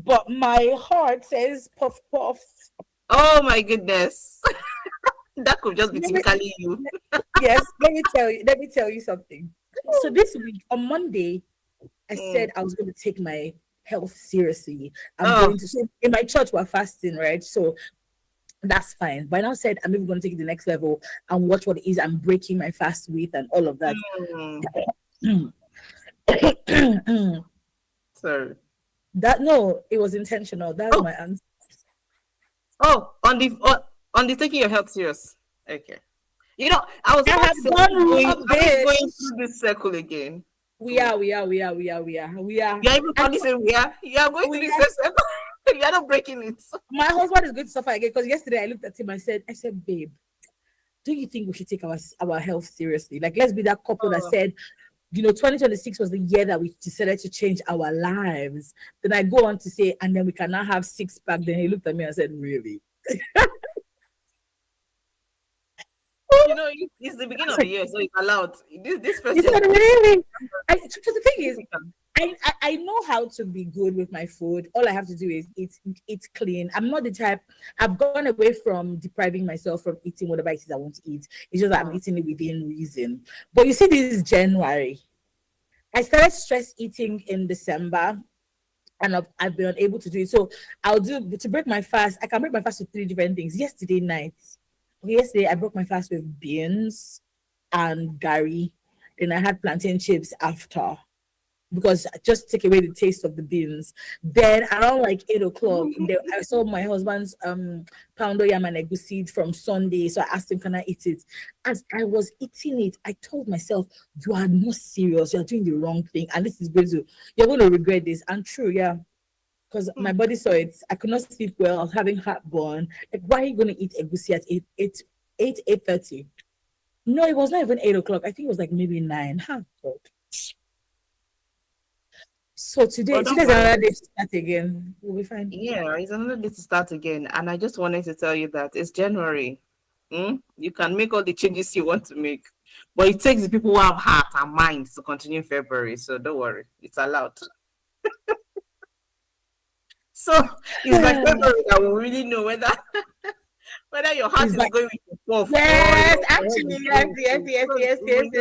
but my heart says puff puff. Oh my goodness. That could just be Let me- typically you. yes, let me tell you something. So this week on Monday, I said Mm. I was going to take my health seriously. I'm Oh, going to, so in my church we're fasting, right? So that's fine. But I now said I'm even going to take it the next level and watch what it is I'm breaking my fast with and all of that. mm. that Sorry. no, it was intentional. That's Oh, my answer. oh, on the taking your health serious. Okay. I was I about have to say, done are we going rubbish. through this circle again? We Oh. are, we are, we are, we are, we are, we are. You're even And probably saying you are going through we this are. circle. You're not breaking it. My husband is going to suffer again because yesterday I looked at him. I said, babe, do you think we should take our health seriously? Like, let's be that couple that Oh. said, 2026 was the year that we decided to change our lives. Then I go on to say, and then we can now have six pack. Then he looked at me and said, really? It's the beginning I of the said, year, so it's allowed. This he first year, said, really? Because the thing is, typical. I know how to be good with my food. All I have to do is eat clean. I'm not the type. I've gone away from depriving myself from eating whatever it is I want to eat. It's just that I'm Mm. eating it within reason. But you see, this is January. I started stress eating in December, and I've been unable to do it. So I'll do to break my fast. I can break my fast with three different things. Yesterday night, okay, yesterday I broke my fast with beans and gari. Then I had plantain chips after because just take away the taste of the beans. Then around like 8 o'clock, I saw my husband's poundo yam and egusi from Sunday. So I asked him, can I eat it? As I was eating it, I told myself, you are not serious, you're doing the wrong thing, and you're going to regret this. And true, yeah. Because my Mm. body saw it. I could not sleep well. I was having heartburn. Like, why are you going to eat egusi at 8:30? No, it was not even 8 o'clock. I think it was like maybe 9. Huh, God. So But don't today's worry. another day to start again. We'll be fine. Yeah, it's another day to start again. And I just wanted to tell you that it's January. You can make all the changes you want to make. But it takes the people who have heart and mind to continue in February. So don't worry. It's allowed. So it's by February that we really know whether your heart It's is like, going with your puff or yes, your head actually, is yes, going with yes, you. yes, So yes, we yes, will yes. know.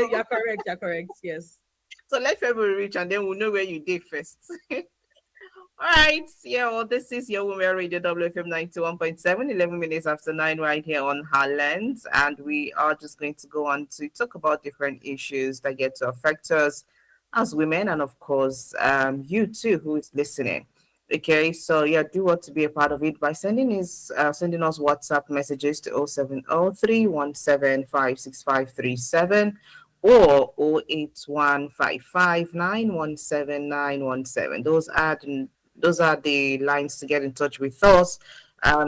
You're correct. Yes. So let February reach and then we'll know where you did first. All right. Yeah, well, this is your Women Radio WFM 91.7, 11 minutes after 9, right here on Highland. And we are just going to go on to talk about different issues that get to affect us as women. And of course, you too, who is listening. Okay, so yeah, do want to be a part of it by sending us WhatsApp messages to 07031756537 or 08155917917. Those are the lines to get in touch with us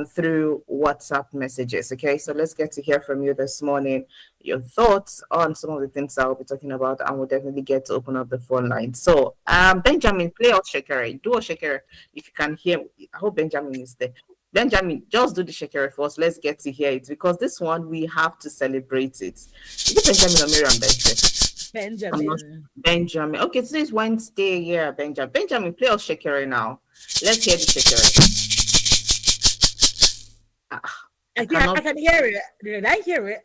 through WhatsApp messages. Okay, so let's get to hear from you this morning. Your thoughts on some of the things I'll be talking about, and we'll definitely get to open up the phone line. So, Benjamin, play out Shekere. Do a Shekere if you can hear. I hope Benjamin is there. Benjamin, just do the Shekere for us. Let's get to hear it because this one we have to celebrate it. Is it Benjamin or Miriam that I'm not sure. Benjamin. Benjamin. Okay, today is Wednesday. Yeah, Benjamin. Benjamin, play us Shekere now. Let's hear the Shekere. Ah, I I cannot. can hear it. Did I hear it?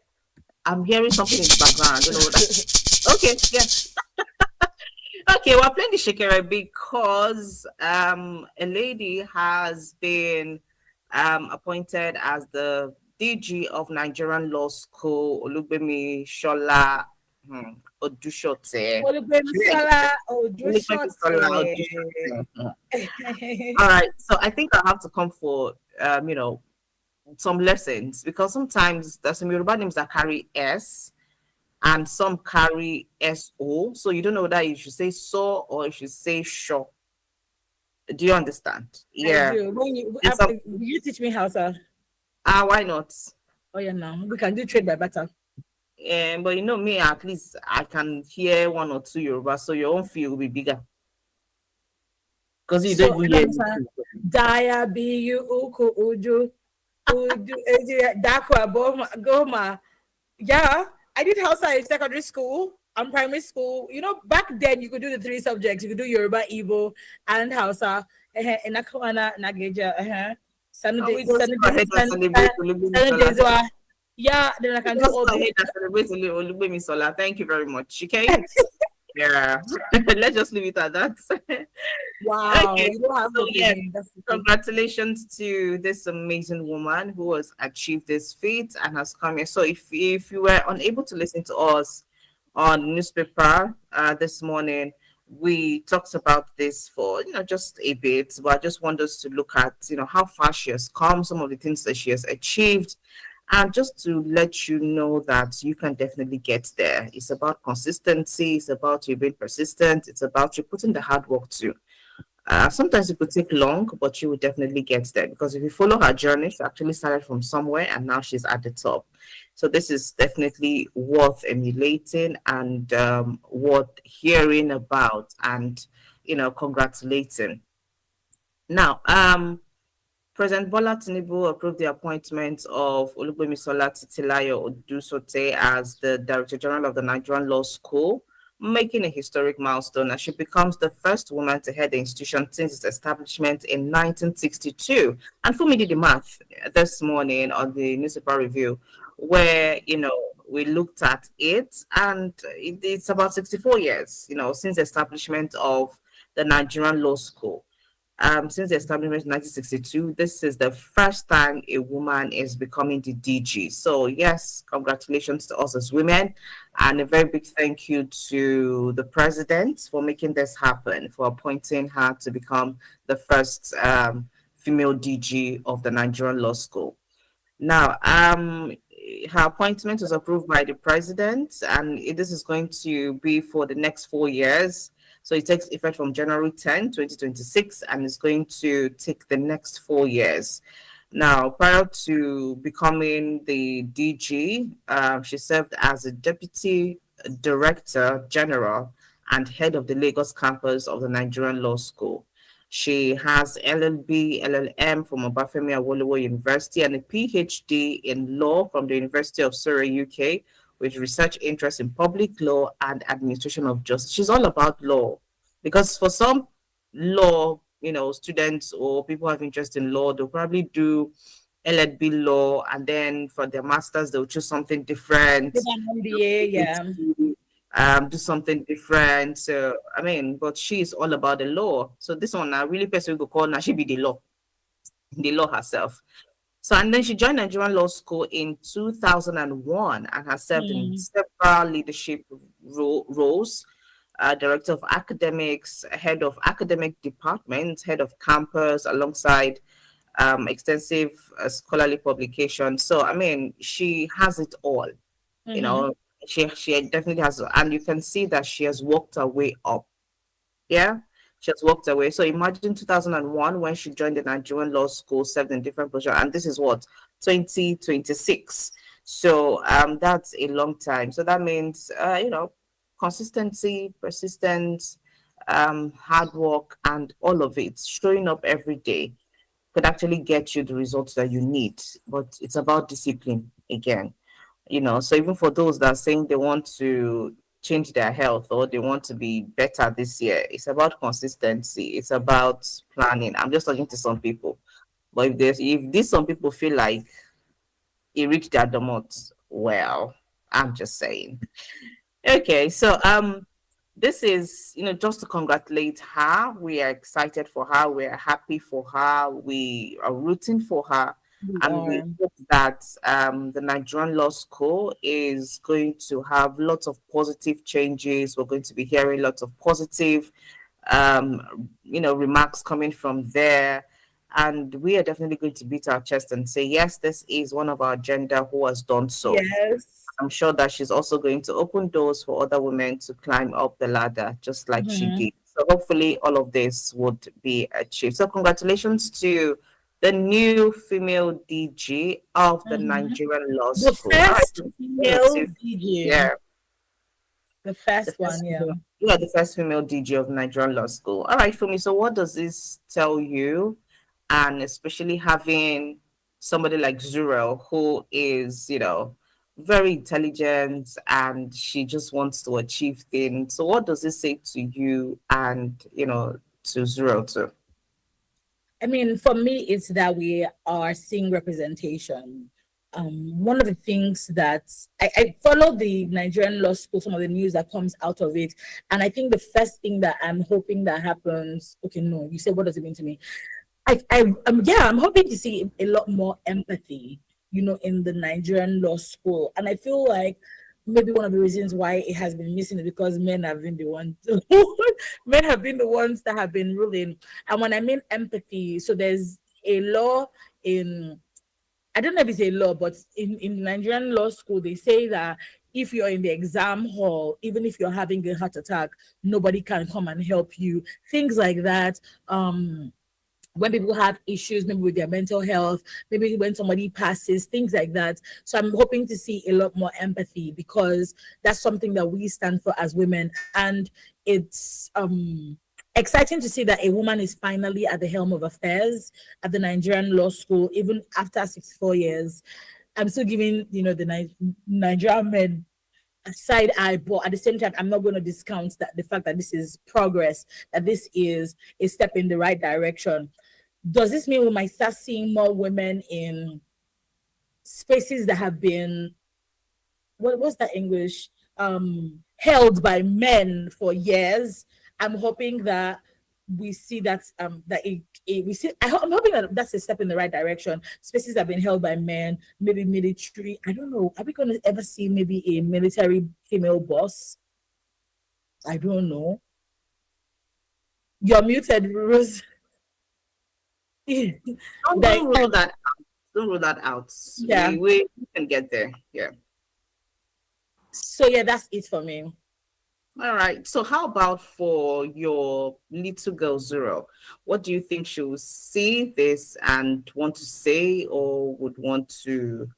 I'm hearing something in the background. I don't know what that. Okay, yeah. Okay, we're playing the Shekere because a lady has been appointed as the DG of Nigerian Law School, Olubemi Shola Odushote. Olubemisola Olubemi Shola Odushote. Odushote. All right, so I think I have to come for some lessons because sometimes there's some Yoruba names that carry S and some carry SO. So you don't know whether you should say so or you should say sure. Do you understand? I Yeah. do. And some, You teach me how, sir. why not? Oh yeah, no, we can do trade by barter. But you know me, at least I can hear one or two Yoruba, so your own fee will be bigger. Because you don't So even hear that's me. Daya Biyu Uku Uju Dakwa Boma Goma. Yeah, I did Hausa in secondary school and primary school. Back then you could do the three subjects. You could do Yoruba, Igbo, and Hausa. Nakwana Nageja, And Sunday, we just Sunday, go ahead and celebrate Olubimi Sunday, Sola. yeah, then I can do Just all go those. ahead and celebrate Olubimi Sola. Thank you very much. Okay. Yeah. Let's just leave it at that. Wow, Okay. you don't have So hope yes, again. That's okay. congratulations to this amazing woman who has achieved this feat and has come here. So if you were unable to listen to us on newspaper this morning, we talked about this for just a bit, but I just want us to look at how far she has come, some of the things that she has achieved, and just to let you know that you can definitely get there. It's about consistency, it's about you being persistent, it's about you putting the hard work too. Sometimes it could take long, but you will definitely get there because if you follow her journey, she actually started from somewhere and now she's at the top. So this is definitely worth emulating and worth hearing about and congratulating. Now, President Bola Tinubu approved the appointment of Olugbemisola Titilayo Odusote as the Director General of the Nigerian Law School, making a historic milestone as she becomes the first woman to head the institution since its establishment in 1962. And for me, did the math this morning on the newspaper review, where we looked at it, and it's about 64 years, since the establishment of the Nigerian Law School. Since the establishment in 1962, this is the first time a woman is becoming the DG. So, yes, congratulations to us as women, and a very big thank you to the president for making this happen, for appointing her to become the first female DG of the Nigerian Law School. Now, her appointment was approved by the president, and this is going to be for the next 4 years. So it takes effect from January 10, 2026, and it's going to take the next 4 years. Now, prior to becoming the DG, she served as a deputy director general and head of the Lagos campus of the Nigerian Law School. She has LLB, LLM from Obafemi Awolowo University and a PhD in law from the University of Surrey, UK, with research interests in public law and administration of justice. She's all about law because for some law, students or people who have interest in law, they'll probably do LLB law, and then for their masters, they'll choose something With different. an MBA, yeah. Do something different. So I mean, but she's all about the law. So this one I really person could call now she be the law herself. So and then she joined Nigerian Law School in 2001 and has served in Mm, several leadership roles. Director of academics, head of academic department, head of campus, alongside extensive scholarly publications. So I mean, she has it all. You mm-hmm. know, she definitely has, and you can see that she has worked her way up. Yeah, she has walked away. So imagine 2001 when she joined the Nigerian Law School, served in different positions, and this is what 2026. So that's a long time. So that means consistency, persistence, hard work, and all of it, showing up every day could actually get you the results that you need. But it's about discipline again. So even for those that are saying they want to change their health or they want to be better this year, it's about consistency, it's about planning. I'm just talking to some people, but if these some people feel like it reached their domot, well, I'm just saying. Okay, so this is just to congratulate her. We are excited for her, we are happy for her, we are rooting for her, We and we are. hope that the Nigerian Law School is going to have lots of positive changes. We're going to be hearing lots of positive remarks coming from there, and we are definitely going to beat our chest and say yes, this is one of our agenda who has done so. Yes. I'm sure that she's also going to open doors for other women to climb up the ladder, just like she Mm-hmm. did. So hopefully all of this would be achieved. So congratulations to the new female DG of the Mm-hmm. Nigerian Law The School. All right, first female so, DJ. yeah, The the first one, first yeah. female, yeah, the first female DG of Nigerian Law School. All right, for me. So what does this tell you? And especially having somebody like Zurel, who is, very intelligent and she just wants to achieve things. So what does this say to you and, to Zurel too? I mean, for me, it's that we are seeing representation. One of the things that I follow the Nigerian law school, some of the news that comes out of it, and I think the first thing that I'm hoping that happens. Okay, no, you said what does it mean to me? Yeah, I'm hoping to see a lot more empathy, in the Nigerian law school, and I feel like maybe one of the reasons why it has been missing is because men have been the ones, men have been the ones that have been ruling. And when I mean empathy, so there's a law in, I don't know if it's a law, but in Nigerian law school, they say that if you're in the exam hall, even if you're having a heart attack, nobody can come and help you. Things like that. When people have issues, maybe with their mental health, maybe when somebody passes, things like that. So I'm hoping to see a lot more empathy, because that's something that we stand for as women. And it's exciting to see that a woman is finally at the helm of affairs at the Nigerian law school, even after 64 years. I'm still giving, the Nigerian men a side eye, but at the same time, I'm not going to discount that the fact that this is progress, that this is a step in the right direction. Does this mean we might start seeing more women in spaces that have been, what's that English, held by men for years? I'm hoping that we see that we see. I'm hoping that that's a step in the right direction. Spaces that have been held by men, maybe military. I don't know. Are we going to ever see maybe a military female boss? I don't know. You're muted, Rose. Don't Like, rule that out. Don't rule that out. yeah. We can get there. Yeah. So yeah, that's it for me. All right. So how about for your little girl Zero? What do you think she will see this and want to say or would want to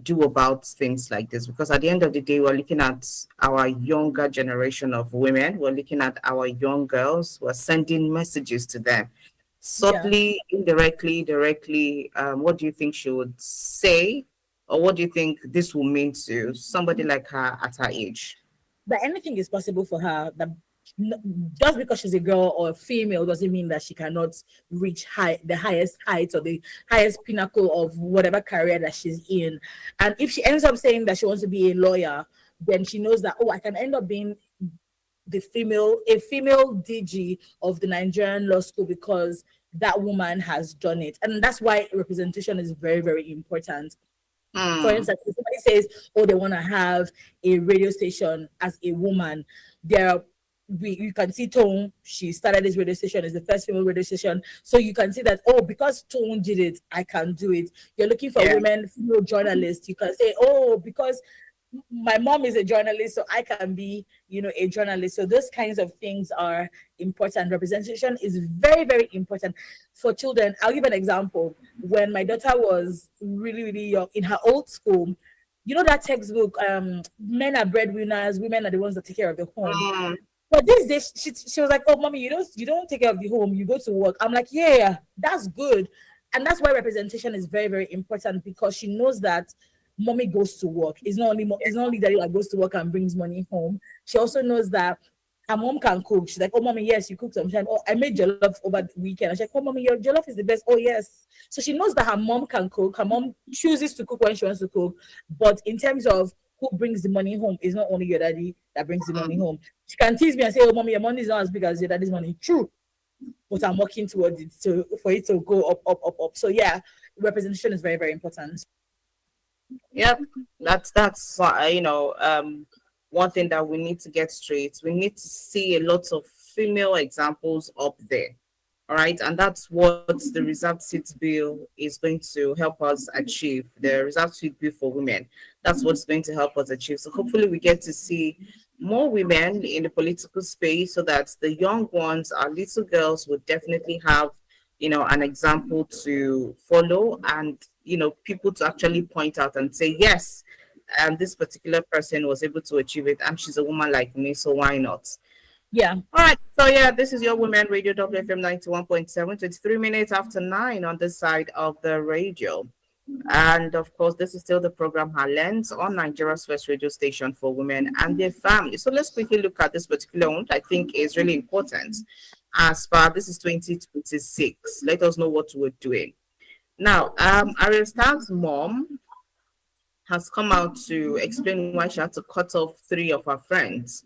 do about things like this? Because at the end of the day, we're looking at our younger generation of women. We're looking at our young girls. We're sending messages to them. Yeah. Subtly, indirectly, directly, what do you think she would say? Or what do you think this will mean to somebody like her at her age? That anything is possible for her. That just because she's a girl or a female doesn't mean that she cannot reach the highest heights or the highest pinnacle of whatever career that she's in. And if she ends up saying that she wants to be a lawyer, then she knows that, oh, I can end up being a female DG of the Nigerian law school because that woman has done it. And that's why representation is very, very important. For Hmm. instance, if somebody says, "Oh, they want to have a radio station as a woman," there are, you can see Tone. She started this radio station, is the first female radio station. So you can see that, oh, because Tone did it, I can do it. You're looking for Yeah. women, female journalists. You can say, oh, because my mom is a journalist, so I can be, a journalist. So those kinds of things are important. Representation is very, very important for children. I'll give an example. When my daughter was really, really young, in her old school, that textbook, men are breadwinners, women are the ones that take care of the home. Hmm. But these days, she was like, "Oh, mommy, you don't take care of the home. You go to work." I'm like, "Yeah, that's good," and that's why representation is very, very important, because she knows that mommy goes to work. It's not only daddy that goes to work and brings money home. She also knows that her mom can cook. She's like, "Oh, mommy, yes, you cook sometimes. Oh, I made jollof over the weekend." I'm like, "Oh, mommy, your jollof is the best." "Oh, yes." So she knows that her mom can cook. Her mom chooses to cook when she wants to cook. But in terms of who brings the money home, is not only your daddy that brings the money Hmm. home. She can tease me and say, "Oh, mommy, your money is not as big as your daddy's money." True, but I'm working towards it to for it to go up, up, up, up. So yeah, representation is very, very important. Yep. That's one thing that we need to get straight. We need to see a lot of female examples up there. All right, and that's what the reserved seat bill is going to help us achieve. The reserved seat bill for women. That's what's going to help us achieve. So hopefully we get to see more women in the political space so that the young ones, our little girls, would definitely have, an example to follow and, people to actually point out and say, yes, this particular person was able to achieve it and she's a woman like me, so why not? Yeah. All right, so yeah, this is your Women Radio WFM 91.7, 23 minutes after 9 on this side of the radio. And of course, this is still the program Her Lens on Nigeria's first radio station for women and their families. So let's quickly look at this particular one, I think is really important. as far this is 2026. Let us know what we're doing. Now, Arista's mom has come out to explain why she had to cut off three of her friends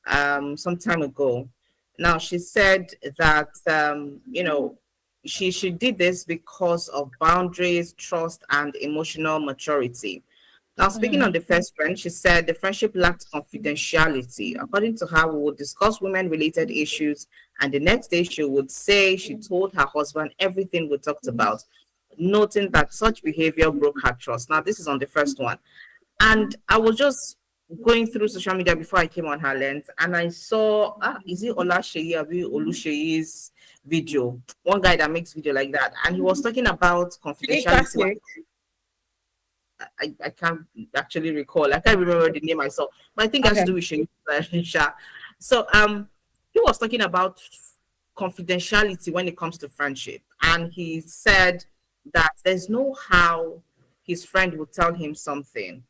some time ago. Now, she said that, she did this because of boundaries, trust, and emotional maturity. Now, speaking on Mm. the first friend, she said the friendship lacked confidentiality. According to her, we would discuss women related issues, and the next day she would say she told her husband everything we talked about, noting that such behavior broke her trust. Now, this is on the first one. And I was just going through social media before I came on her lens, and I saw, is it Olasheyi Abi Olusheyi's video? One guy that makes video like that, and he was talking about confidentiality. I can't actually recall. I can't remember the name I saw, but I think it has to Okay. do with Sha. So he was talking about confidentiality when it comes to friendship, and he said that there's no how his friend would tell him something,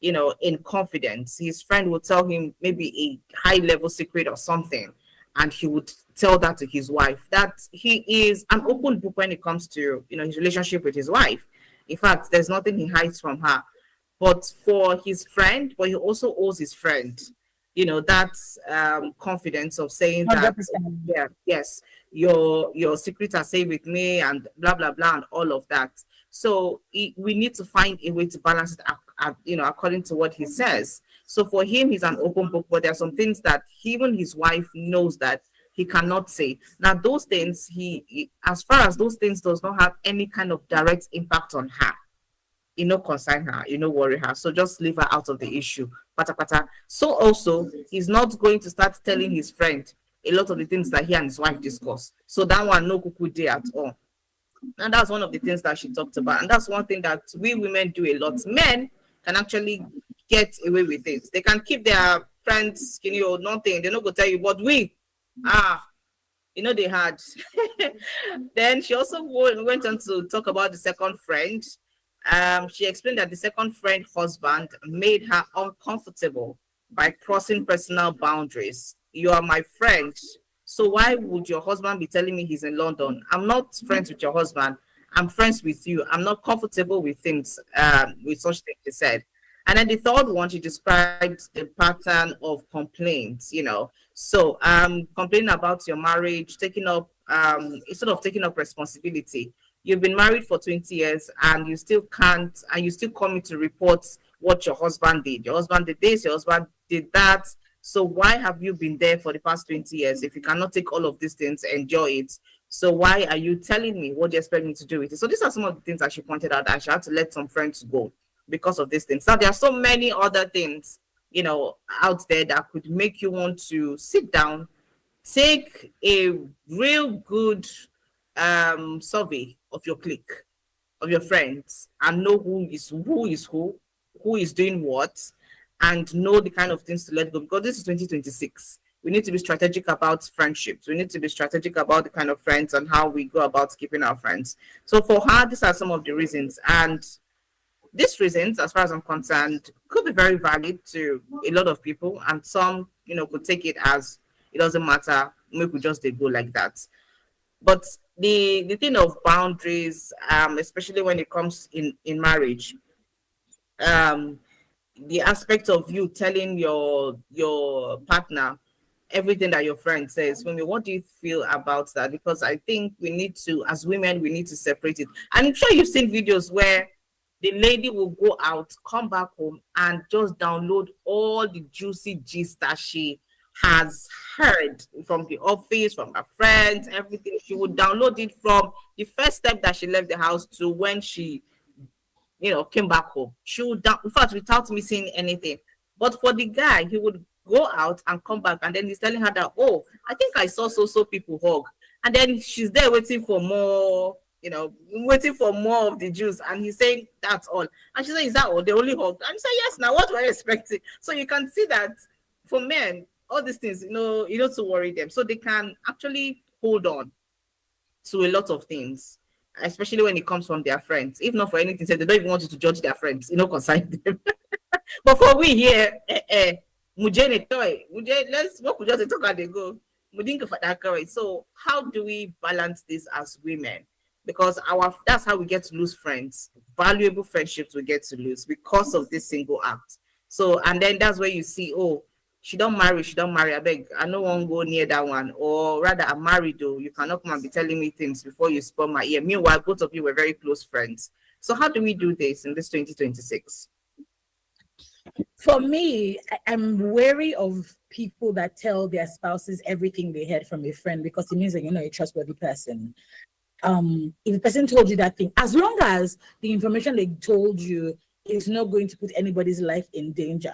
in confidence. His friend would tell him maybe a high level secret or something, and he would tell that to his wife. That he is an open book when it comes to, his relationship with his wife. In fact, there's nothing he hides from her. But for his friend, but he also owes his friend, that confidence of saying that, 100%. yeah, yes, your secrets are safe with me, and blah blah blah, and all of that. So we need to find a way to balance it, according to what he says. So for him, he's an open book, but there are some things that even his wife knows that he cannot say. Now, those things, as far as those things does not have any kind of direct impact on her, concern her, worry her. So just leave her out of the issue. Pata pata. So also, he's not going to start telling his friend a lot of the things that he and his wife discuss. So that one, no kuku day at all. And that's one of the things that she talked about. And that's one thing that we women do a lot. Men can actually get away with it. They can keep their friends skinny or nothing. They're not going to tell you, but ah, they had. Then she also went on to talk about the second friend. She explained that the second friend husband made her uncomfortable by crossing personal boundaries. You are my friend, so why would your husband be telling me he's in London? I'm not friends with your husband. I'm friends with you. I'm not comfortable with things, with such things, she said. And then the third one, she described the pattern of complaints, So complaining about your marriage, taking up instead of taking up responsibility. You've been married for 20 years and you still can't, and you still come to report what your husband did. Your husband did this, your husband did that. So why have you been there for the past 20 years? If you cannot take all of these things, enjoy it. So why are you telling me what you expect me to do with it? So these are some of the things that she pointed out, that she had to let some friends go because of these things. Now there are so many other things, out there that could make you want to sit down, take a real good survey of your clique, of your friends, and know who is doing what, and know the kind of things to let go, because this is 2026. We need to be strategic about friendships. We need to be strategic about the kind of friends and how we go about keeping our friends. So for her, these are some of the reasons. And these reasons, as far as I'm concerned, could be very valid to a lot of people, and some, could take it as it doesn't matter, maybe we just they go like that. But the thing of boundaries, especially when it comes in marriage, um, the aspect of you telling your partner everything that your friend says. Women, what do you feel about that? Because I think we need to, as women, we need to separate it. And I'm sure you've seen videos where the lady will go out, come back home, and just download all the juicy gist that she has heard from the office, from her friends, everything. She would download it from the first step that she left the house to when she, came back home. She would, in fact, without missing anything. But for the guy, he would go out and come back, and then he's telling her that, oh, I think I saw so people hug. And then she's there waiting for more, waiting for more of the juice. And he's saying, that's all. And she said, is that all? They only hug. And he said, yes, now what were you expecting? So you can see that for men, all these things, you don't to worry them. So they can actually hold on to a lot of things, especially when it comes from their friends. If not for anything, so they don't even want you to judge their friends, consign them. But for we here, mujene toy, let's what we just talk and they go. We didn't go for that girl. So how do we balance this as women? Because our that's how we get to lose friends, valuable friendships we get to lose because of this single act. So and then that's where you see, oh, she don't marry. I beg, I no one go near that one. Or rather, I'm married though. You cannot come and be telling me things before you spoil my ear. Meanwhile, both of you were very close friends. So how do we do this in this 2026? For me, I'm wary of people that tell their spouses everything they heard from a friend, because it means that you're not a trustworthy person. If the person told you that thing, as long as the information they told you is not going to put anybody's life in danger.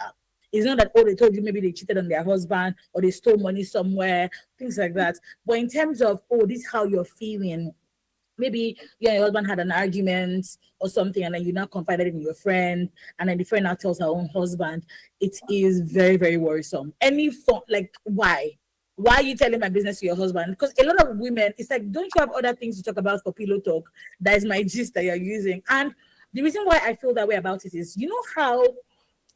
It's not that, oh, they told you maybe they cheated on their husband or they stole money somewhere, things like that. But in terms of, oh, this is how you're feeling, maybe you and your husband had an argument or something, and then you now confided in your friend, and then the friend now tells her own husband, it is very, very worrisome. Any form, like, why are you telling my business to your husband? Because a lot of women, it's like, don't you have other things to talk about for pillow talk? That is my gist that you're using. And the reason why I feel that way about it is, you know how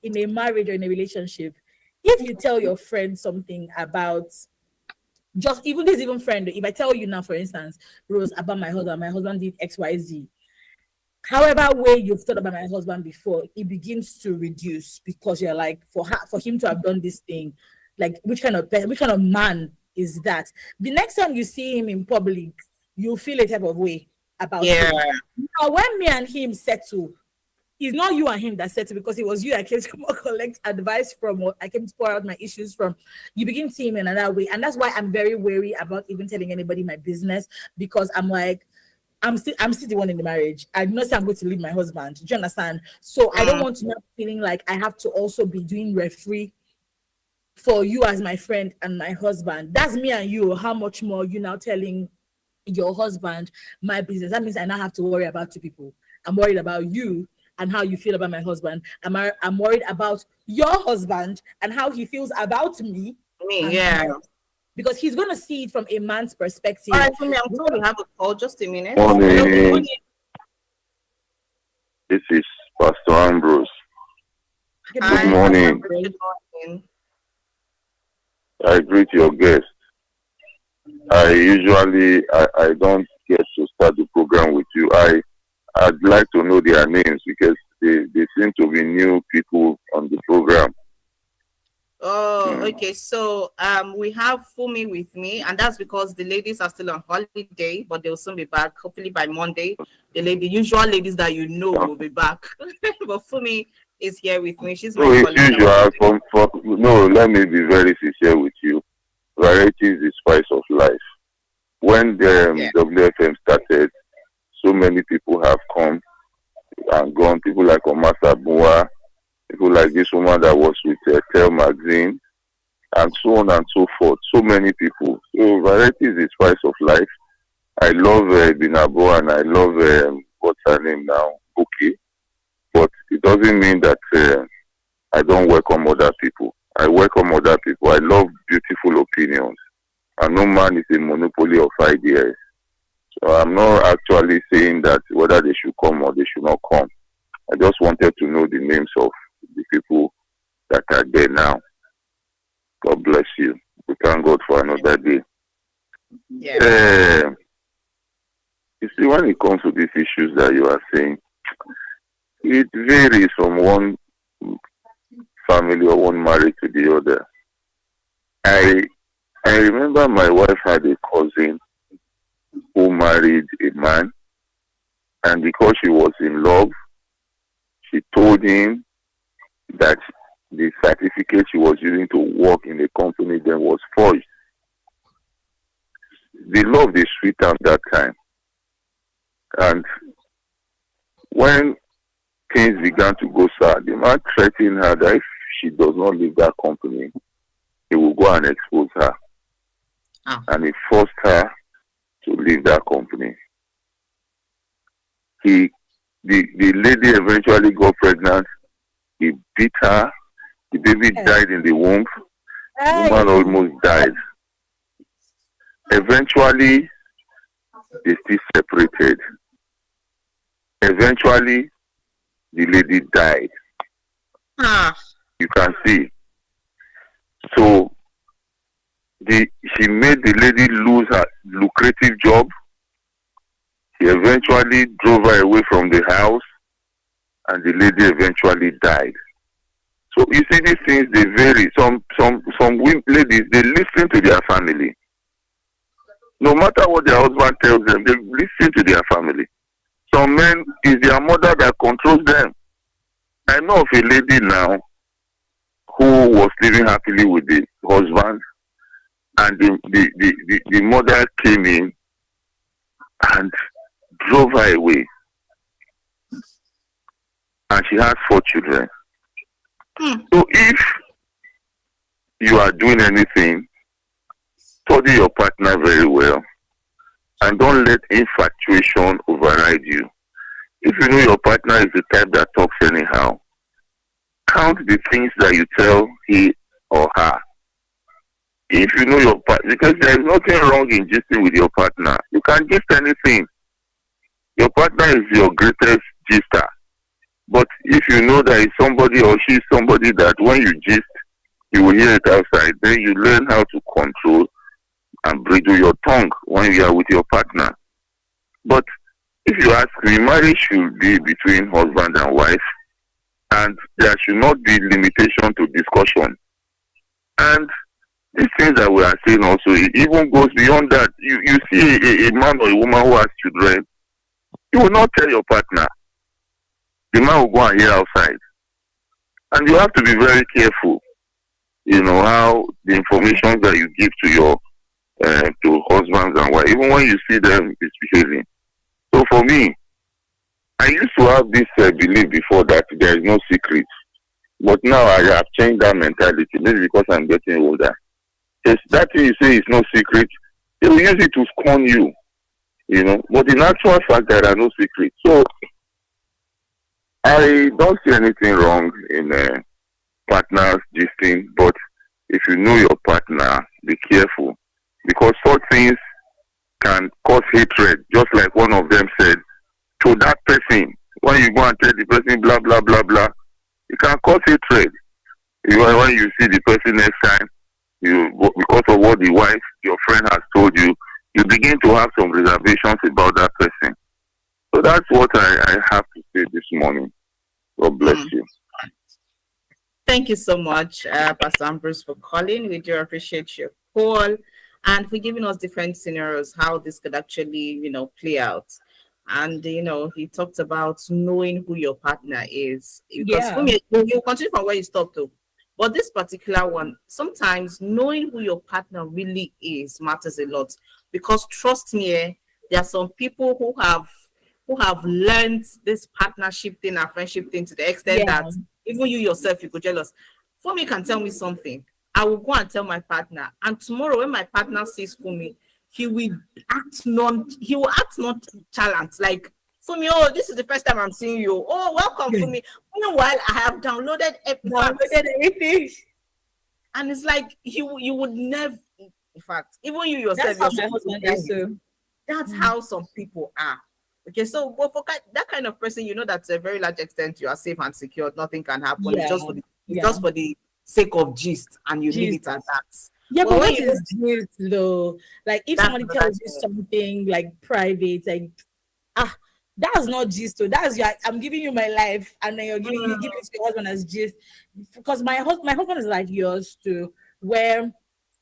in a marriage or in a relationship, if you tell your friend something about, just even this even friend, if I tell you now, for instance, Rose, about my husband did XYZ. However way you've thought about my husband before, it begins to reduce, because you're like, for him to have done this thing, like, which kind of man is that? The next time you see him in public, you feel a type of way about Yeah. him. Now, when me and him settle, it's not you and him that settled, because it was you I came to come and collect advice from, or I came to pour out my issues from. You begin seeing him in another way. And that's why I'm very wary about even telling anybody my business, because I'm like, I'm still the one in the marriage. I know say I'm going to leave my husband. Do you understand? So I don't Mm, want to not feeling like I have to also be doing referee for you as my friend and my husband. That's me and you. How much more you now telling your husband my business? That means I now have to worry about two people. I'm worried about you and how you feel about my husband. I'm worried about your husband and how he feels about me me, and yeah. because he's going to see it from a man's All perspective. right, Fumi, I'm told we have a call. Just a minute. Hello, good Morning. morning. This is Pastor Ambrose. Good Good Hi, morning, Pastor. Pastor morning. Grace. Good morning. I greet your guest. I don't get to start the program with you. I'd like to know their names because they seem to be new people on the program. Oh, Mm. okay. So we have Fumi with me, and that's because the ladies are still on holiday, but they'll soon be back. Hopefully by Monday, the usual ladies that you know will be back. But Fumi is here with me. She's my So it's colleague. usual. No, let me be very sincere with you. Variety is the spice of life. When Yeah. the WFM started, so many people have come and gone. People like Omasa Bua, people like this woman that was with Tel Magazine, and so on and so forth. So many people. So variety is the spice of life. I love Binabo and I love what's her name now, Buki. But it doesn't mean that I don't welcome other people. I welcome other people. I love beautiful opinions. And no man is a monopoly of ideas. So I'm not actually saying that whether they should come or they should not come. I just wanted to know the names of the people that are there now. God bless you. We thank God for another day. Yeah. You see, when it comes to these issues that you are saying, it varies from one family or one marriage to the other. I remember my wife had a cousin who married a man, and because she was in love, she told him that the certificate she was using to work in the company then was forged. The love is sweet at that time. And when things began to go south, the man threatened her that if she does not leave that company, he will go and expose her. Ah. And he forced her to leave that company. The lady eventually got pregnant. He beat her. The baby died in the womb. The woman Hey. almost died. Eventually, they still separated. Eventually, the lady died. Ah. You can see. So, the she made the lady lose her lucrative job. She eventually drove her away from the house, and the lady eventually died. So you see, these things they vary. Some women, ladies, they listen to their family. No matter what their husband tells them, they listen to their family. Some men, it's their mother that controls them. I know of a lady now who was living happily with the husband, and the mother came in and drove her away. And she had 4 children. So if you are doing anything, study your partner very well and don't let infatuation override you. If you know your partner is the type that talks anyhow, count the things that you tell he or her. If you know your partner, because there is nothing wrong in gisting with your partner. You can gist anything. Your partner is your greatest gister. But if you know that it's somebody or she's somebody that when you gist, you will hear it outside, then you learn how to control and bridle your tongue when you are with your partner. But if you ask me, marriage should be between husband and wife, and there should not be limitation to discussion. And these things that we are saying also, it even goes beyond that. You see a man or a woman who has children, you will not tell your partner. The man will go and hear outside. And you have to be very careful, how the information that you give to your to husbands and wives, even when you see them misbehaving. So for me, I used to have this belief before that there is no secret. But now I have changed that mentality, maybe because I'm getting older. Yes, that thing you say is no secret, they will use it to scorn you, But in actual fact, there are no secrets. So I don't see anything wrong in partners gisting, but if you know your partner, be careful. Because such things can cause hatred, just like one of them said, to that person. When you go and tell the person blah, blah, blah, blah, it can cause hatred. When you see the person next time, because of what the wife, your friend has told you, you begin to have some reservations about that person. So that's what I have to say this morning. God bless you. Thank you so much, Pastor Ambrose, for calling. We do appreciate your call and for giving us different scenarios how this could actually, play out. And he talked about knowing who your partner is. Because for me, you continue from where you stopped to. But this particular one, sometimes knowing who your partner really is matters a lot. Because trust me, there are some people who have learned this partnership thing and friendship thing to the extent that even you yourself, you could jealous. For me, can tell me something. I will go and tell my partner. And tomorrow, when my partner sees for me, he will act nonchalant. Like, for me, oh, this is the first time I'm seeing you. Oh, welcome for me. Meanwhile, I have downloaded everything. And it's like you would never, in fact, even you yourself. That's how my husband is too. That's how some people are. Okay, so for that kind of person, that to a very large extent you are safe and secure. Nothing can happen. It's just for the sake of gist, and you leave it at that. Yeah, but what is gist though? Like if somebody tells you something like private, like that's not gist. So that's I'm giving you my life, and then you give it to your husband as gist. Because my husband is like yours too, where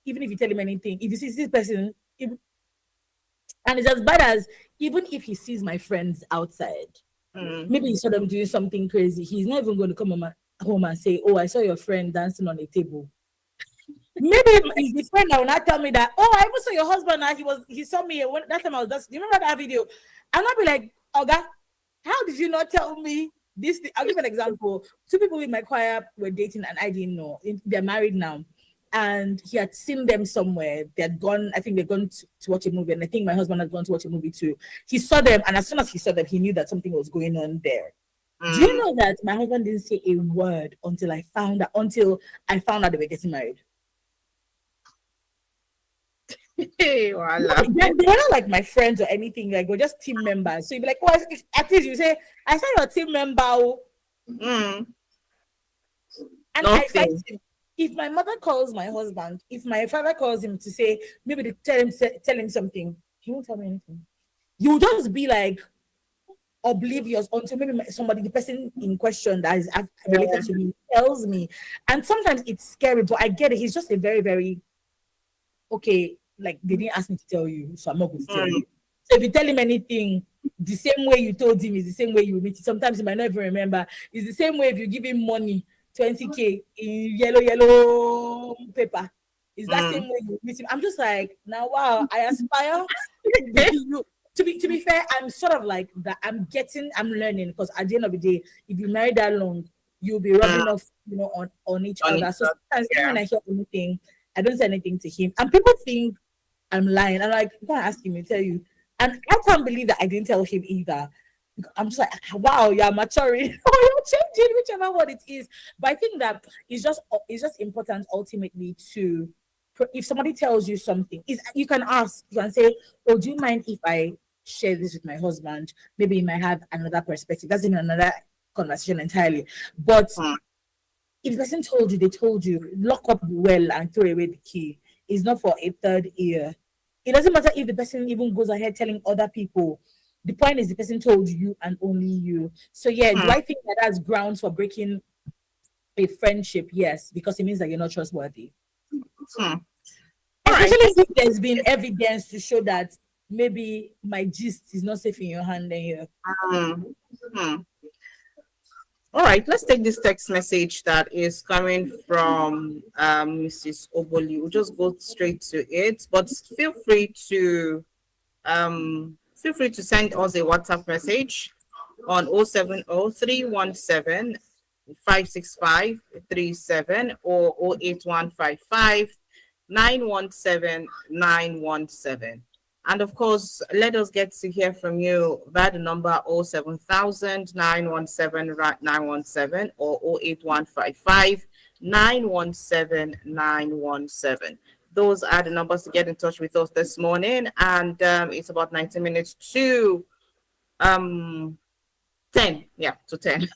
even if you tell him anything, if you see this person, and it's as bad as even if he sees my friends outside, maybe he saw them doing something crazy, he's not even going to come home and say, "Oh, I saw your friend dancing on a table." Maybe it's the friend that will not tell me that, "Oh, I even saw your husband and he saw me that time I was dancing." Do you remember that video? I'll not be like, "Oga, how did you not tell me this thing?" I'll give an example. 2 people in my choir were dating and I didn't know. They're married now. And he had seen them somewhere. They're gone to watch a movie. And I think my husband had gone to watch a movie too. He saw them, and as soon as he saw them, he knew that something was going on there. Do you know that my husband didn't say a word until I found out they were getting married? Hey, voila. They're not like my friends or anything. Like, we're just team members. So you'd be like, "Oh, at least you say, I saw your team member." And I fight him. if my mother calls my husband, if my father calls him to say, maybe to tell him something, he won't tell me anything. You'll just be like oblivious until maybe somebody, the person in question that is related to me, tells me. And sometimes it's scary, but I get it. He's just a very, very okay, like they didn't ask me to tell you, so I'm not going to tell you. So if you tell him anything, the same way you told him is the same way you meet it. Sometimes he might not even remember. It's the same way if you give him money, 20K in yellow paper. It's that same way you meet him. I'm just like, now wow, I aspire to be you. To be fair, I'm sort of like that. I'm learning, because at the end of the day, if you marry that long, you'll be rubbing off, on each other. So sometimes even when I hear anything, I don't say anything to him. And people think I'm lying. I'm like, go and ask him, he'll tell you. And I can't believe that I didn't tell him either. I'm just like, wow, you're maturing or you're changing, whichever one it is. But I think that it's just important ultimately to, if somebody tells you something, you can ask, you can say, oh, do you mind if I share this with my husband? Maybe he might have another perspective. That's in another conversation entirely. But if the person told you, they told you, lock up the well and throw away the key. It's not for a third ear. It doesn't matter if the person even goes ahead telling other people. The point is the person told you and only you. So yeah, do I think that that's grounds for breaking a friendship? Yes, because it means that you're not trustworthy. Especially if there's been evidence to show that maybe my gist is not safe in your hand here. All right, let's take this text message that is coming from Mrs. Oboli. We'll just go straight to it, but feel free to send us a WhatsApp message on 070-317-56537 or 08155-917-917. And of course, let us get to hear from you via the number 07000-917-917 or 08155-917-917. Those are the numbers to get in touch with us this morning. And it's about 90 minutes to 10. Yeah, to 10.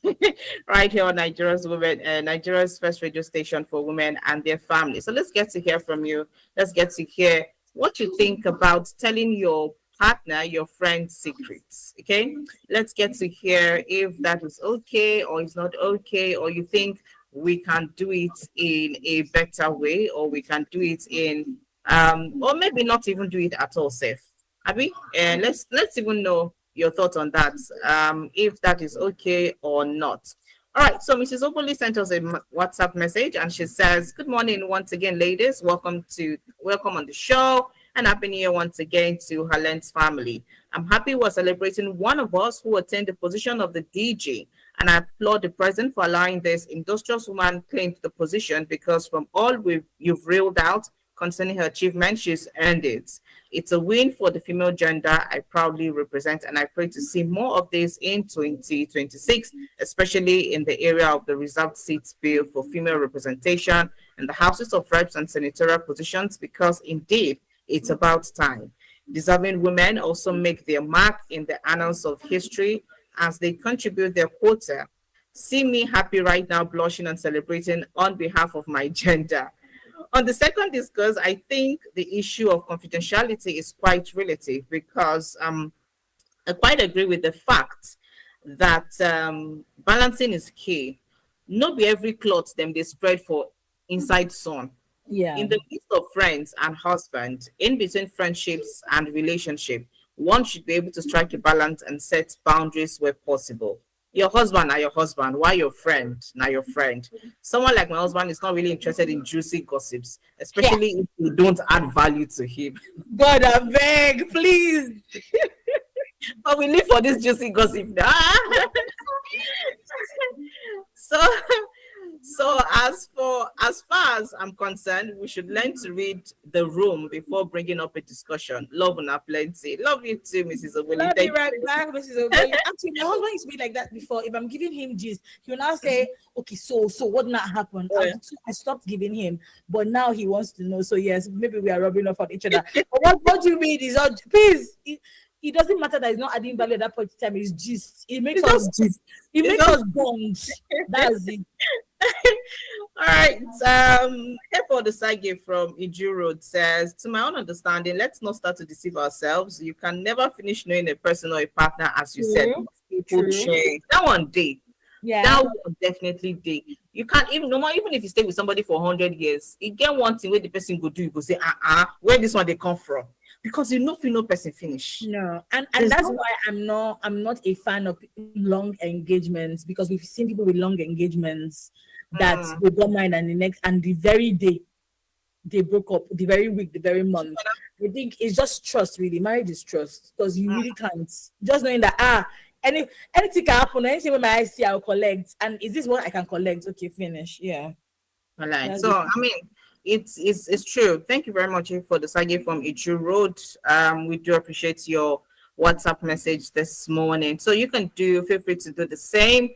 Right here on Nigeria's first radio station for women and their families. So let's get to hear from you. Let's get to hear what you think about telling your partner, your friend's secrets. Okay, let's get to hear if that is okay or it's not okay, or you think we can do it in a better way, or we can do it in or maybe not even do it at all safe. Abby, and let's even know your thoughts on that, if that is okay or not. All right, so Mrs. Opoli sent us a WhatsApp message and she says, good morning once again, ladies. Welcome on the show, and happy new year once again to her lens family. I'm happy we're celebrating one of us who attained the position of the DJ, and I applaud the president for allowing this industrious woman claim the position, because from all you've reeled out concerning her achievement, she's earned it. It's a win for the female gender I proudly represent, and I pray to see more of this in 2026, especially in the area of the reserved seats bill for female representation in the houses of reps and senatorial positions, because indeed it's about time. Deserving women also make their mark in the annals of history as they contribute their quota. See me happy right now, blushing and celebrating on behalf of my gender. On the second discourse, I think the issue of confidentiality is quite relative, because I quite agree with the fact that balancing is key. Not be every cloth them they spread for inside sun. Yeah. In the midst of friends and husband, in between friendships and relationship, one should be able to strike a balance and set boundaries where possible. Your husband are your husband. Why your friend? Now your friend. Someone like my husband is not really interested in juicy gossips, especially if you don't add value to him. God, I beg, please. But we live for this juicy gossip now. So as far as I'm concerned, we should learn to read the room before bringing up a discussion. Love and plenty. Love you too, Mrs. Oboli. Love you right back, Mrs. Oboli. Actually, my husband used to be like that before. If I'm giving him gist, he will now say, okay, so what not happened? Yeah. I stopped giving him, but now he wants to know. So yes, maybe we are rubbing off on each other. But what do you mean is all, please, it doesn't matter that it's not adding value at that point in time. It's gist. It makes us gist. It makes us bond. That's it. All right. Here for the side gift from Iju Road says, to my own understanding, let's not start to deceive ourselves. You can never finish knowing a person or a partner, as you said. True. People True. change. That one day. Yeah. That one definitely day. You can't even no more, even if you stay with somebody for 100 years, you get one thing where the person go do, you go say, where this one they come from? Because you know if you know person finish. No, and There's that's no why I'm not a fan of long engagements, because we've seen people with long engagements that mm, they got married and the very day they broke up, the very week, the very month. I think it's just trust, really. Marriage is trust, because you really can't just knowing that anything can happen, anything with my eyes see I'll collect, and is this what I can collect? Okay, finish. Yeah, Right. that's So it. I mean, it's true. Thank you very much for the sage from Ichu Road. We do appreciate your WhatsApp message this morning. So you can feel free to do the same.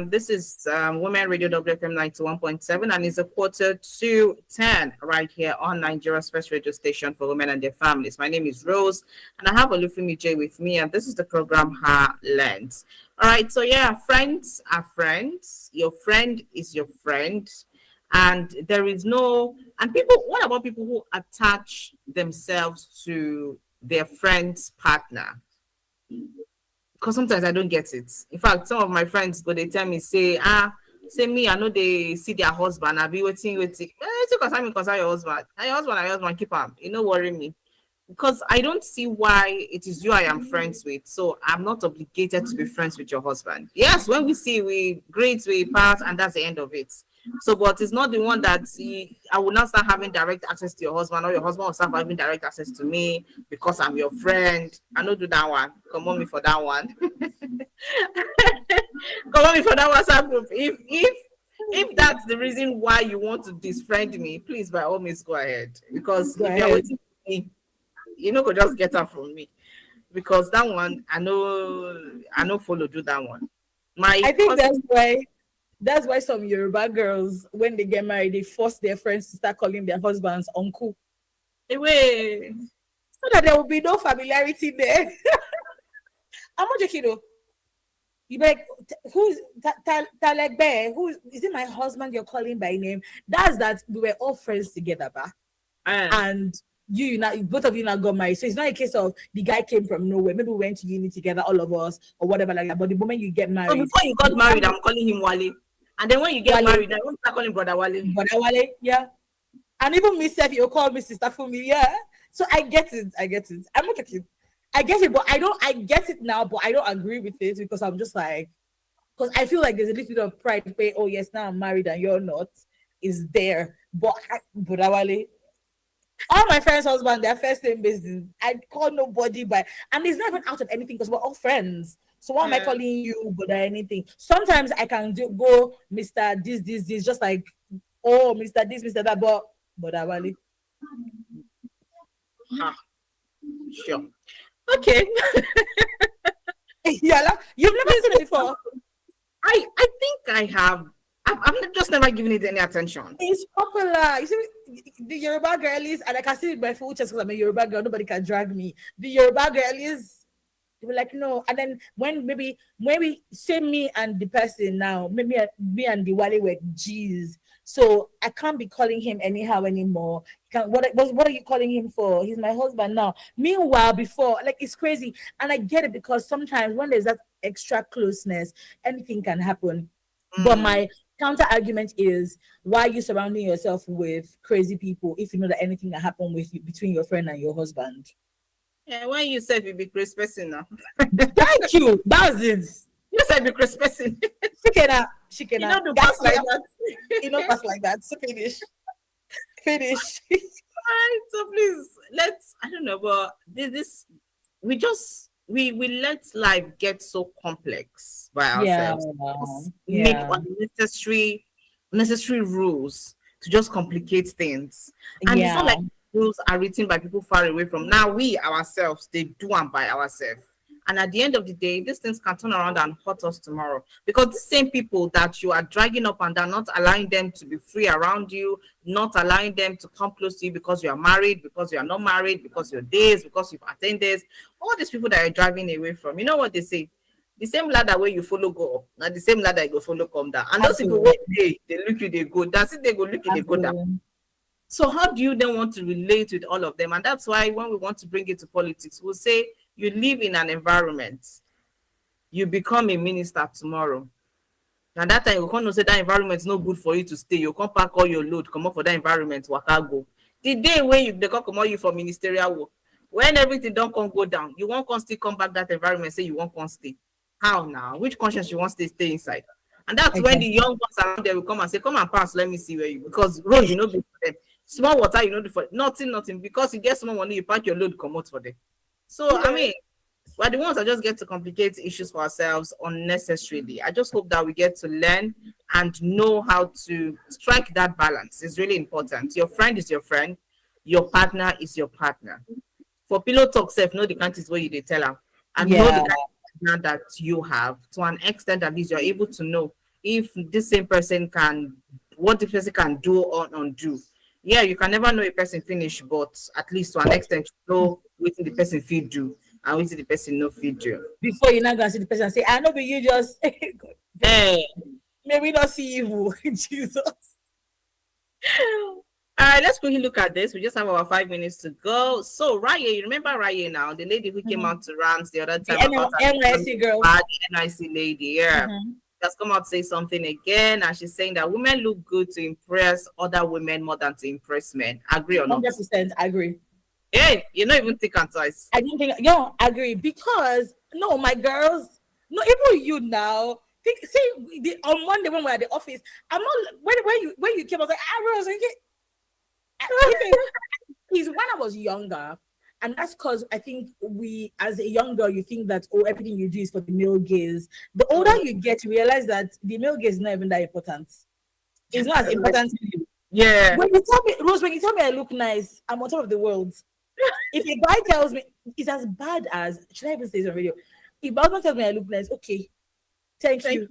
This is Women Radio WFM 91.7, and it's a 9:45 right here on Nigeria's first radio station for women and their families. My name is Rose, and I have Olufemi J with me, and this is the program Her Lens. All right, so yeah, friends are friends. Your friend is your friend, and there is no, and people, what about people who attach themselves to their friend's partner? Because sometimes I don't get it. In fact, some of my friends go, they tell me, say me, I know they see their husband, I be waiting. It's because I'm concerned your husband. And your husband, keep him. You know, worry me. Because I don't see why it is you I am friends with. So I'm not obligated to be friends with your husband. Yes, when we see, we greet, we pass, and that's the end of it. So, but it's not the one that I will not start having direct access to your husband, or your husband will start having direct access to me because I'm your friend. I don't do that one. Come on me for that one. Come on me for that WhatsApp group. If that's the reason why you want to disfriend me, please by all means go ahead. Because Go if you're ahead. waiting for me, you know, could just get her from me, because that one I know follow do that one. My I think cousin, that's why some Yoruba girls, when they get married, they force their friends to start calling their husbands uncle, away. so that there will be no familiarity there. I'm not joking though. You be like, who's Talegbe? Who is it? My husband you're calling by name? That's that we were all friends together, ba. And you now both of you now got married. So it's not a case of the guy came from nowhere. Maybe we went to uni together, all of us, or whatever like that. But the moment you get So married, before you got married, I'm calling him Wale, and then when you get Wale, married, I want to start calling brother Wale. yeah. And even me, self, you call me sister for me, yeah. So I get it. I'm not joking. I get it, but I get it now, but I don't agree with it, because I'm just like, because I feel like there's a little bit of pride where, oh yes, now I'm married and you're not, is there. But Awale, all my friends' husband, their first name business. I call nobody by, and it's not even out of anything, because we're all friends. So why am I Yeah. calling you but anything? Sometimes I can go Mr. This, just like, oh, Mr. This, Mr. That, but Awale. Sure. Okay. Yeah, you've never seen it before. I think I have. I'm just never giving it any attention. It's popular. You see, the Yoruba girlies, and I can see it by full chest because I'm a Yoruba girl. Nobody can drag me. The Yoruba girlies, they were like, no. And then when we say me and the person now, maybe me and the Wale were G's. So I can't be calling him anyhow anymore. What are you calling him for? He's my husband now. Meanwhile, before, like, it's crazy. And I get it, because sometimes when there's that extra closeness, anything can happen. But my counter argument is, why are you surrounding yourself with crazy people if you know that anything can happen with you between your friend and your husband? Yeah, when you said you be Chris person now. Thank you. That's it. You said be Chris person. She You cannot. know, do pass like that. You know, pass like that. So finish. Right. So please, I don't know, but this we just we let life get so complex by Yeah. ourselves. We make Yeah. unnecessary rules to just complicate things. And it's not Yeah. like rules are written by people far away from now. We ourselves, they do them by ourselves. And at the end of the day, these things can turn around and hurt us tomorrow. Because the same people that you are dragging up and down, not allowing them to be free around you, not allowing them to come close to you because you are married, because you are not married, because you're this, because you've attained this, all these people that you're driving away from, you know what they say? the same ladder where you follow go up, now the same ladder you go follow come down. And those people Absolutely. wait, they look you, they go. That's it, they go look you, they go down. Absolutely. So how do you then want to relate with all of them? And that's why when we want to bring it to politics, we'll say you live in an environment, you become a minister tomorrow. And that time you can't say that environment is not good for you to stay. You can't pack all your load, come up for that environment, waka go. The day when they can't come out you for ministerial work, when everything don't come go down, you won't still come back that environment, say you won't stay. How now? Which conscience you want to stay inside? And that's when the young ones around there will come and say, come and pass, let me see where you, because road, you know, be for them. Small water, you know, for nothing, because you get small money, you pack your load, come out for them. So, I mean, we're the ones that just get to complicate issues for ourselves unnecessarily. I just hope that we get to learn and know how to strike that balance. It's really important. Your friend is your friend. Your partner is your partner. For pillow talk self, know the countries where you they tell them. And know the kind of partner that you have. To an extent, at least you're able to know if this same person can, what the person can do or undo. Yeah, you can never know a person finish, but at least to an extent, you know what the person feel do and what the person no feel do. Before you're not gonna see the person and say, I know, but you just Hey. may we not see evil. Jesus. All right, let's quickly look at this. We just have our 5 minutes to go. So, Raya, you remember Raya now, the lady who came out to rant the other time about NYC girl. the NIC lady, yeah. Just come out to say something again, and she's saying that women look good to impress other women more than to impress men. Agree or not? 100% agree. Hey, you're not even thinking twice. I didn't think, yo, agree, because no, my girls, no, even you now. See, on Monday when we're at the office, I'm not when you came, I was like, I was like, is when I was younger, and that's because I think we, as a young girl, you think that everything you do is for the male gaze. The older you get, you realize that the male gaze is not even that important. It's not as important to you. Yeah. When you tell me, Rose, when you tell me I look nice, I'm on top of the world. If a guy tells me it's as bad as, should I even say this on radio? If my husband tells me I look nice, okay, thank you.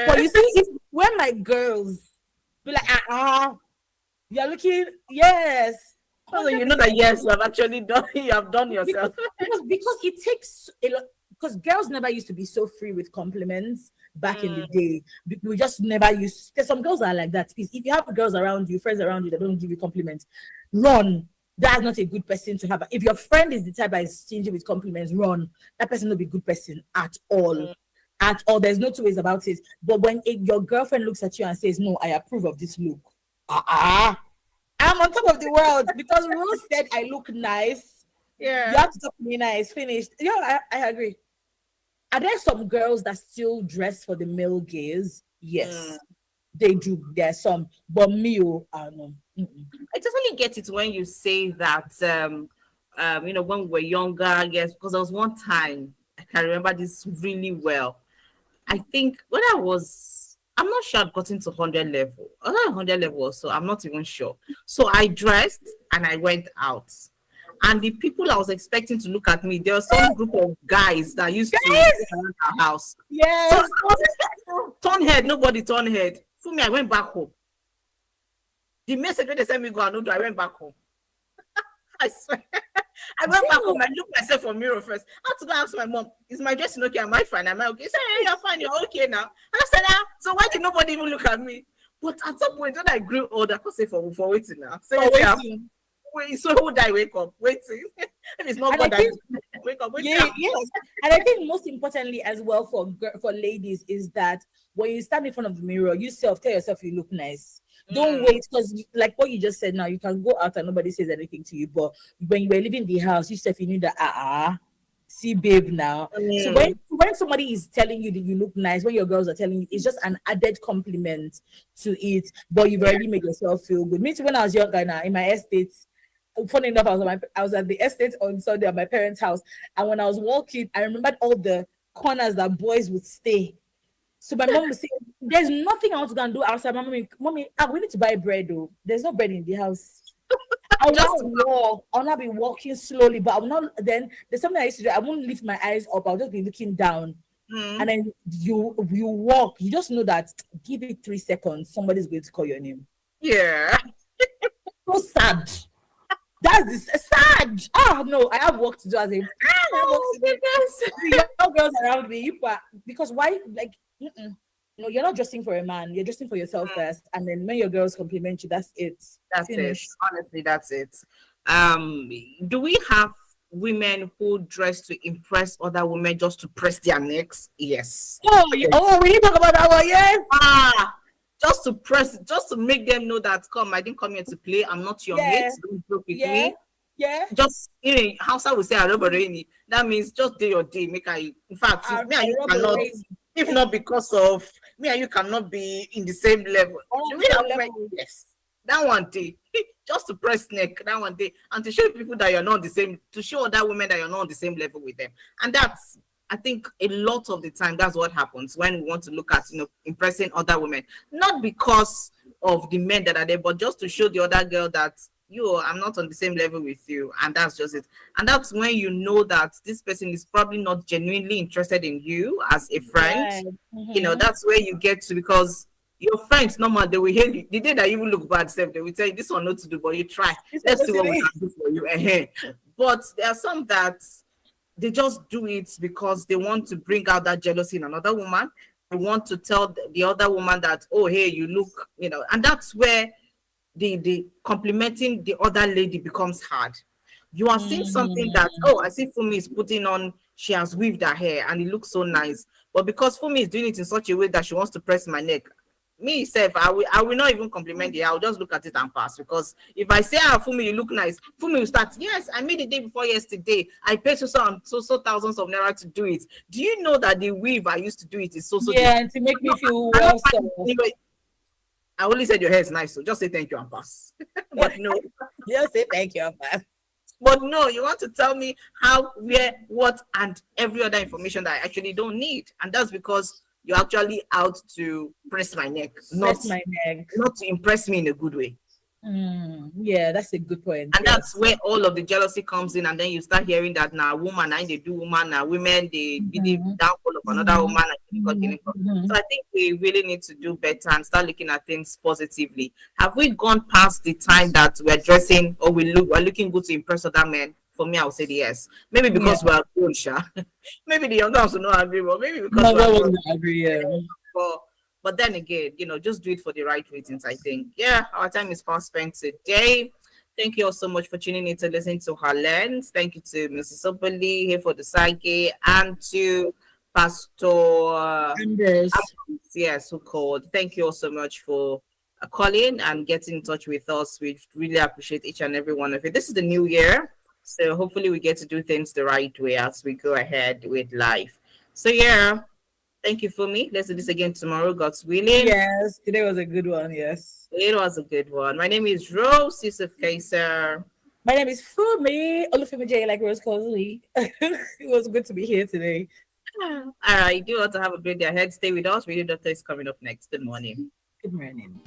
But you see, when my girls be like, you're looking, yes. So you know that yes, you have actually done, you have done yourself. Because it takes a lot. Because girls never used to be so free with compliments back in the day. We just never used. There's some girls are like that. If you have girls around you, friends around you that don't give you compliments, run. That's not a good person to have. If your friend is the type that is stingy with compliments, run. That person will be a good person at all. At all. There's no two ways about it. But when your girlfriend looks at you and says, no, I approve of this look. I'm on top of the world because Rose said I look nice. Yeah. You have to talk to me nice. Finished. Yeah, I agree. Are there some girls that still dress for the male gaze? Yes, they do. There's some, but me, no. I totally get it when you say that. You know, when we were younger, yes, because there was one time I can remember this really well. I think when I'm not sure I've gotten to 100 level. I was at 100 level, so I'm not even sure. So I dressed and I went out. And the people I was expecting to look at me, there was some group of guys that used to around our house. Yes. So, turn head, nobody turn head. For me, I went back home. The message when they sent me go and I went back home. I swear. I went back home. I looked myself in the mirror first. I had to go ask my mom, is my dressing okay? Am I fine? Am I okay? She said, hey, you're fine. You're okay now. And I said, so why did nobody even look at me? But at some point, when I grew older, I could say for waiting now. So waiting. Wait, so who die? Wake up, waiting. If it's not God, wake up, wake up. Yes. And I think most importantly as well for ladies is that when you stand in front of the mirror, you tell yourself you look nice. Don't wait, because like what you just said now, you can go out and nobody says anything to you. But when you were leaving the house, you said you knew that see babe now. So when somebody is telling you that you look nice, when your girls are telling you, it's just an added compliment to it. But you've already made yourself feel good. Me too, when I was younger now in my estate. Funny enough, I was at the estate on Sunday at my parents' house, and when I was walking, I remembered all the corners that boys would stay. So my mom would say, "There's nothing I want to go and do outside." My mommy, we need to buy bread though. There's no bread in the house. I'll not be walking slowly, but I will not. Then there's something I used to do. I won't lift my eyes up. I'll just be looking down, and then you walk. You just know that. Give it 3 seconds. Somebody's going to call your name. Yeah. So sad. That's this sad. Oh no, I have work to do as a I have work Oh to do. goodness. The young girls around me, because why like no, you're not dressing for a man, you're dressing for yourself first, and then when your girls compliment you, that's it. That's it. Finish. Honestly, that's it. Um, do we have women who dress to impress other women just to press their necks? Yes. Oh, Yes. oh, we need to talk about that one, yes. Ah, just to press, just to make them know that come, I didn't come here to play. I'm not your mate. Yeah, Don't joke with yeah, me. yeah. Just Hausa will say "Aroboreni." That means just do your day. Make I. In fact, me and you I cannot. rub If not because of me and you cannot be in the same level. Do we have men? level. Yes. That one day, just to press neck. That one day, and to show people that you're not the same. To show other women that you're not on the same level with them. And that's, I think, a lot of the time that's what happens when we want to look at impressing other women. Not because of the men that are there, but just to show the other girl that I'm not on the same level with you, and that's just it. And that's when you know that this person is probably not genuinely interested in you as a friend. Right. Mm-hmm. That's where you get to, because your friends normal, they will hate you the day that you will look bad self, they will tell you this one not to do, but you try. Let's see what we can do for you. But there are some that they just do it because they want to bring out that jealousy in another woman. They want to tell the other woman that, oh hey, you look, and that's where the complimenting the other lady becomes hard. You are seeing something that, oh, I see Fumi is putting on, she has weaved her hair and it looks so nice. But because Fumi is doing it in such a way that she wants to press my neck, me self, I will not even compliment you. I'll just look at it and pass. Because if I say, Fumi, you look nice, Fumi will start, yes, I made the day before yesterday. I paid so thousands of naira to do it. Do you know that the weave I used to do it is so Yeah, and to make me feel well. I only said your hair is nice, so just say thank you and pass. But no, Just say thank you, man. but no, you want to tell me how, where, what, and every other information that I actually don't need, and that's because you're actually out to press my neck, Press my neck. not to impress me in a good way. Yeah, that's a good point. And that's where all of the jealousy comes in, and then you start hearing that now woman and they do woman, now women they be the downfall of another woman. So I think we really need to do better and start looking at things positively. Have we gone past the time that we're dressing or we're looking good to impress other men? For me, I would say yes. Maybe because we're grown, sha. Maybe the younger ones will not agree, but maybe because we're grown. Agree. Yeah. But then again, just do it for the right reasons, I think. Yeah, our time is fast spent today. Thank you all so much for tuning in to listen to her lens. Thank you to Mrs. Opali here for the psyche, and to Pastor Anders. yes, who called. Thank you all so much for calling and getting in touch with us. We really appreciate each and every one of you. This is the new year, so hopefully we get to do things the right way as we go ahead with life. So yeah. Thank you for me. Let's do this again tomorrow, God's willing. Yes, today was a good one. Yes. It was a good one. My name is Rose Yusuf Kaiser. My name is Fumi Olufemi J, like Rose calls me. It was good to be here today. All right. Do want to have a great day ahead. Stay with us. Radio Doctor is coming up next. Good morning. Good morning.